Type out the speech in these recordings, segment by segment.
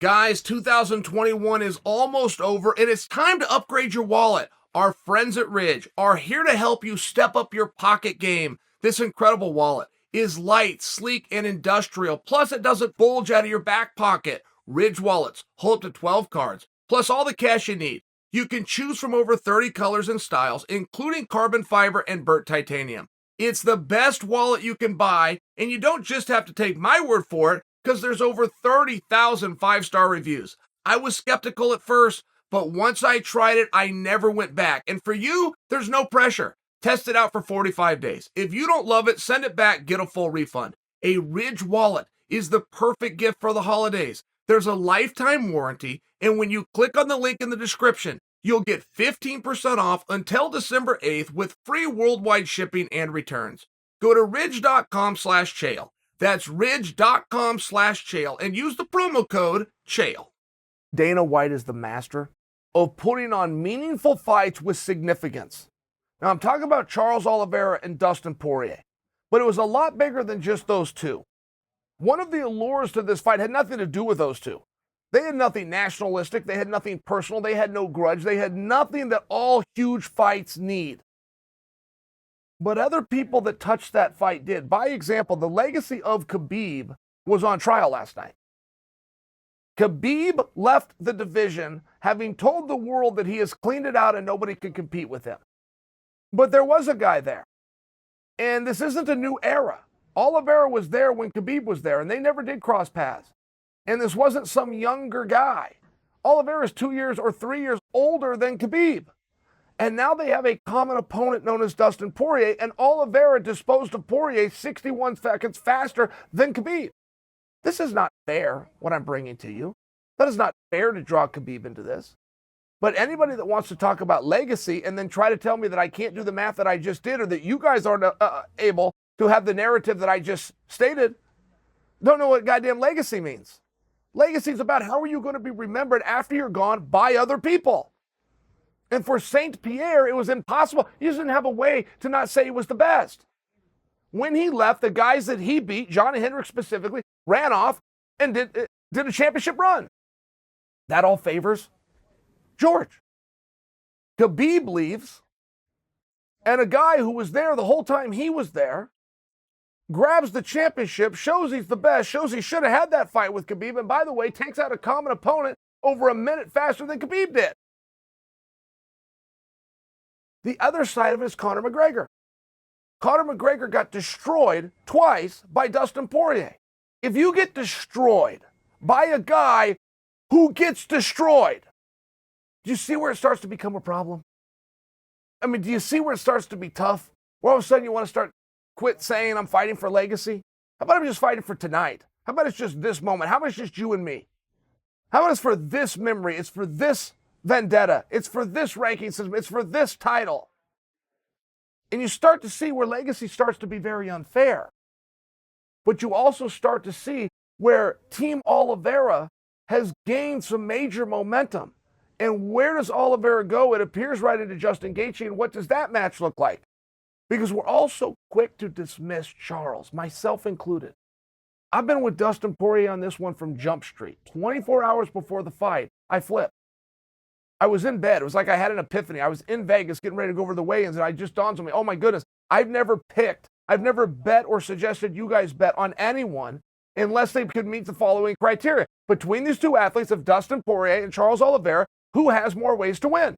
Guys, 2021 is almost over and it's time to upgrade your wallet. Our friends at Ridge are here to help you step up your pocket game. This incredible wallet is light, sleek, and industrial. Plus, it doesn't bulge out of your back pocket. Ridge wallets hold up to 12 cards, plus all the cash you need. You can choose from over 30 colors and styles, including carbon fiber and burnt titanium. It's the best wallet you can buy, and you don't just have to take my word for it, because there's over 30,000 five-star reviews. I was skeptical at first, but once I tried it, I never went back. And for you, there's no pressure. Test it out for 45 days. If you don't love it, send it back, get a full refund. A Ridge wallet is the perfect gift for the holidays. There's a lifetime warranty, and when you click on the link in the description, you'll get 15% off until December 8th with free worldwide shipping and returns. Go to ridge.com/Chael. That's ridge.com/Chael and use the promo code Chael. Dana White is the master of putting on meaningful fights with significance. Now, I'm talking about Charles Oliveira and Dustin Poirier, but it was a lot bigger than just those two. One of the allures to this fight had nothing to do with those two. They had nothing nationalistic. They had nothing personal. They had no grudge. They had nothing that all huge fights need. But other people that touched that fight did. By example, the legacy of Khabib was on trial last night. Khabib left the division having told the world that he has cleaned it out and nobody could compete with him. But there was a guy there. And this isn't a new era. Oliveira was there when Khabib was there, and they never did cross paths. And this wasn't some younger guy. Oliveira is 2 years or 3 years older than Khabib. And now they have a common opponent known as Dustin Poirier, and Oliveira disposed of Poirier 61 seconds faster than Khabib. This is not fair, what I'm bringing to you. That is not fair to draw Khabib into this. But anybody that wants to talk about legacy and then try to tell me that I can't do the math that I just did, or that you guys aren't able to have the narrative that I just stated, don't know what goddamn legacy means. Legacy is about how are you going to be remembered after you're gone by other people. And for St. Pierre, it was impossible. He just didn't have a way to not say he was the best. When he left, the guys that he beat, John Hendrick specifically, ran off and did a championship run. That all favors George. Khabib leaves, and a guy who was there the whole time he was there grabs the championship, shows he's the best, shows he should have had that fight with Khabib, and by the way, takes out a common opponent over a minute faster than Khabib did. The other side of it is Conor McGregor. Conor McGregor got destroyed twice by Dustin Poirier. If you get destroyed by a guy who gets destroyed, do you see where it starts to become a problem? I mean, do you see where it starts to be tough? Where all of a sudden you want to quit saying I'm fighting for legacy? How about I'm just fighting for tonight? How about it's just this moment? How about it's just you and me? How about it's for this memory? It's for this vendetta. It's for this ranking system. It's for this title. And you start to see where legacy starts to be very unfair. But you also start to see where Team Oliveira has gained some major momentum. And where does Oliveira go? It appears right into Justin Gaethje. And what does that match look like? Because we're all so quick to dismiss Charles, myself included. I've been with Dustin Poirier on this one from Jump Street. 24 hours before the fight, I flipped. I was in bed. It was like I had an epiphany. I was in Vegas getting ready to go over the weigh-ins, and it just dawned on me, oh my goodness, I've never bet or suggested you guys bet on anyone unless they could meet the following criteria. Between these two athletes of Dustin Poirier and Charles Oliveira, who has more ways to win?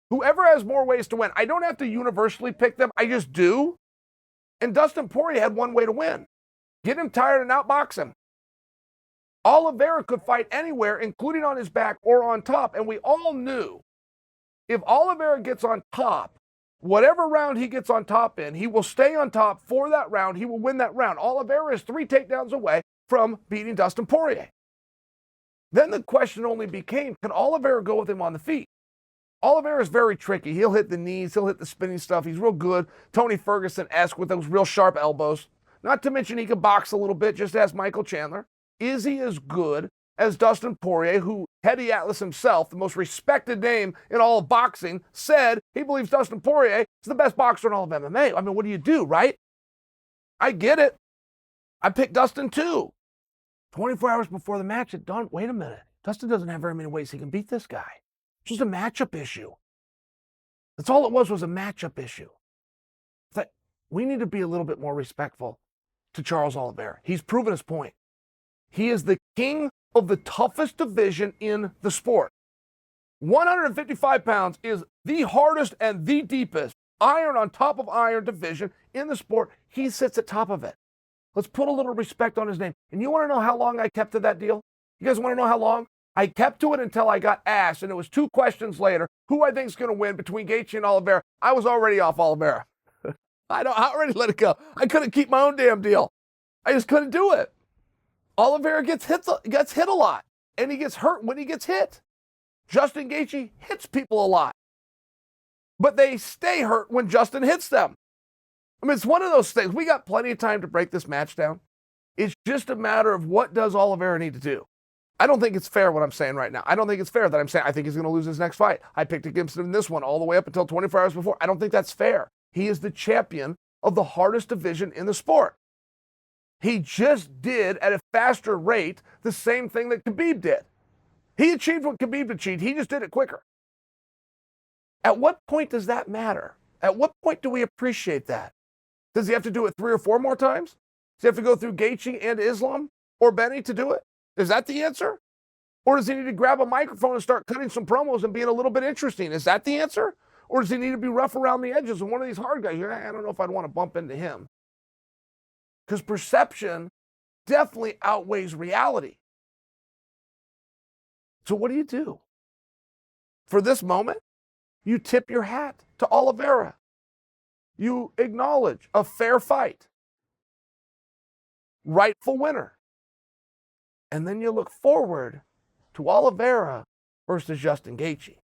Whoever has more ways to win. I don't have to universally pick them. I just do. And Dustin Poirier had one way to win. Get him tired and outbox him. Oliveira could fight anywhere, including on his back or on top. And we all knew if Oliveira gets on top, whatever round he gets on top in, he will stay on top for that round. He will win that round. Oliveira is 3 takedowns away from beating Dustin Poirier. Then the question only became, can Oliveira go with him on the feet? Oliveira is very tricky. He'll hit the knees. He'll hit the spinning stuff. He's real good. Tony Ferguson-esque with those real sharp elbows. Not to mention he can box a little bit, just as Michael Chandler. Is he as good as Dustin Poirier, who Teddy Atlas himself, the most respected name in all of boxing, said he believes Dustin Poirier is the best boxer in all of MMA? I mean, what do you do, right? I get it. I picked Dustin too. 24 hours before the match, it dawned, wait a minute. Dustin doesn't have very many ways he can beat this guy. It's just a matchup issue. That's all it was a matchup issue. That we need to be a little bit more respectful to Charles Oliveira. He's proven his point. He is the king of the toughest division in the sport. 155 pounds is the hardest and the deepest iron on top of iron division in the sport. He sits at top of it. Let's put a little respect on his name. And you want to know how long I kept to that deal? You guys want to know how long? I kept to it until I got asked, and it was 2 questions later, who I think is going to win between Gaethje and Oliveira. I was already off Oliveira. I already let it go. I couldn't keep my own damn deal. I just couldn't do it. Oliveira gets hit a lot, and he gets hurt when he gets hit. Justin Gaethje hits people a lot, but they stay hurt when Justin hits them. I mean, it's one of those things. We got plenty of time to break this match down. It's just a matter of what does Oliveira need to do. I don't think it's fair what I'm saying right now. I don't think it's fair that I'm saying I think he's going to lose his next fight. I picked against him in this one all the way up until 24 hours before. I don't think that's fair. He is the champion of the hardest division in the sport. He just did at a faster rate the same thing that Khabib did. He achieved what Khabib achieved. He just did it quicker. At what point does that matter? At what point do we appreciate that? Does he have to do it 3 or 4 more times? Does he have to go through Gaethje and Islam or Benny to do it? Is that the answer? Or does he need to grab a microphone and start cutting some promos and being a little bit interesting? Is that the answer? Or does he need to be rough around the edges and one of these hard guys? I don't know if I'd want to bump into him. Because perception definitely outweighs reality. So what do? For this moment, you tip your hat to Oliveira. You acknowledge a fair fight. Rightful winner. And then you look forward to Oliveira versus Justin Gaethje.